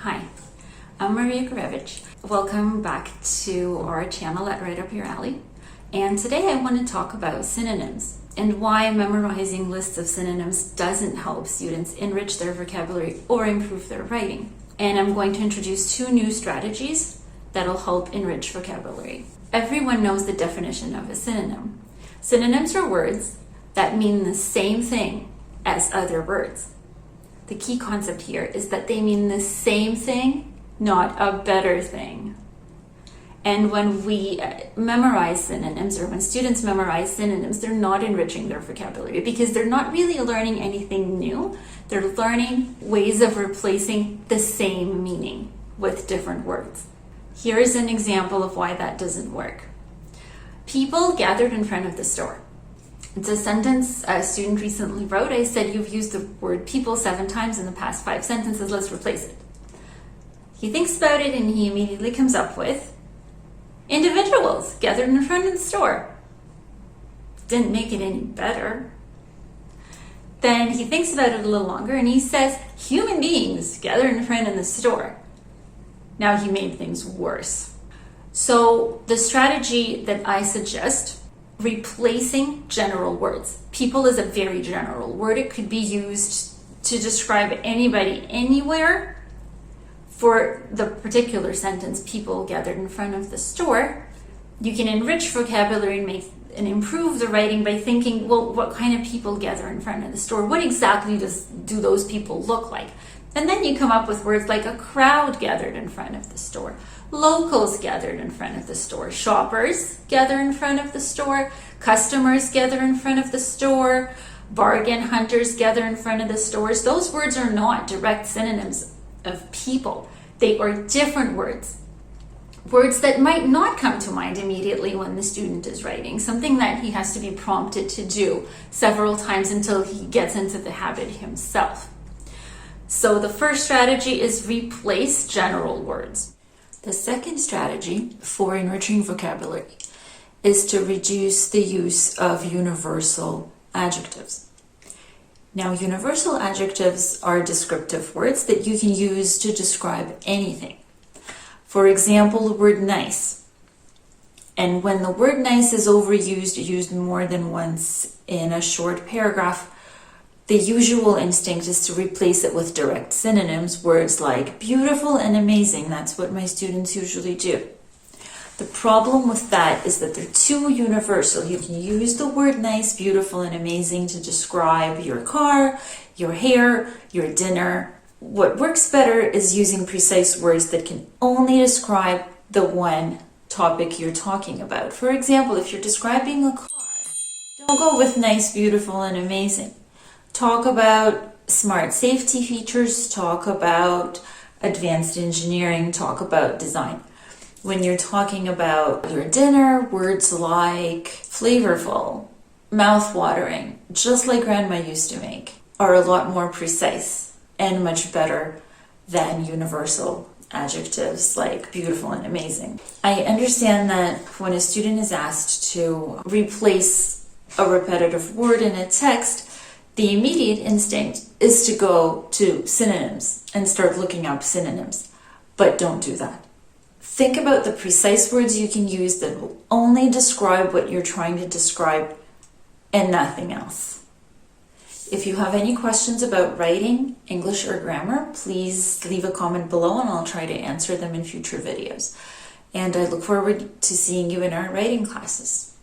Hi, I'm Maria Gurevich. Welcome back to our channel at Right Up Your Alley. And today I want to talk about synonyms and why memorizing lists of synonyms doesn't help students enrich their vocabulary or improve their writing. And I'm going to introduce two new strategies that'll help enrich vocabulary. Everyone knows the definition of a synonym. Synonyms are words that mean the same thing as other words. The key concept here is that they mean the same thing, not a better thing. And when we memorize synonyms, or when students memorize synonyms, they're not enriching their vocabulary because they're not really learning anything new. They're learning ways of replacing the same meaning with different words. Here's an example of why that doesn't work. People gathered in front of the store. It's a sentence a student recently wrote. I said, you've used the word people 7 times in the past 5 sentences, let's replace it. He thinks about it and he immediately comes up with individuals gathered in front of the store. Didn't make it any better. Then he thinks about it a little longer and he says, human beings gathered in front of the store. Now he made things worse. So the strategy that I suggest, replacing general words. People is a very general word. It could be used to describe anybody, anywhere. For the particular sentence, people gathered in front of the store, you can enrich vocabulary and improve the writing by thinking, well, what kind of people gather in front of the store? What exactly do those people look like? And then you come up with words like a crowd gathered in front of the store, locals gathered in front of the store, shoppers gather in front of the store, customers gather in front of the store, bargain hunters gather in front of the stores. Those words are not direct synonyms of people. They are different words. Words that might not come to mind immediately when the student is writing, something that he has to be prompted to do several times until he gets into the habit himself. So the first strategy is replace general words. The second strategy for enriching vocabulary is to reduce the use of universal adjectives. Now, universal adjectives are descriptive words that you can use to describe anything. For example, the word nice. And when the word nice is overused, used more than once in a short paragraph, the usual instinct is to replace it with direct synonyms, words like beautiful and amazing. That's what my students usually do. The problem with that is that they're too universal. You can use the word nice, beautiful, and amazing to describe your car, your hair, your dinner. What works better is using precise words that can only describe the one topic you're talking about. For example, if you're describing a car, don't go with nice, beautiful, and amazing. Talk about smart safety features, talk about advanced engineering, talk about design. When you're talking about your dinner, words like flavorful, mouth-watering, just like grandma used to make, are a lot more precise and much better than universal adjectives like beautiful and amazing. I understand that when a student is asked to replace a repetitive word in a text, the immediate instinct is to go to synonyms and start looking up synonyms, but don't do that. Think about the precise words you can use that will only describe what you're trying to describe and nothing else. If you have any questions about writing, English, or grammar, please leave a comment below and I'll try to answer them in future videos. And I look forward to seeing you in our writing classes.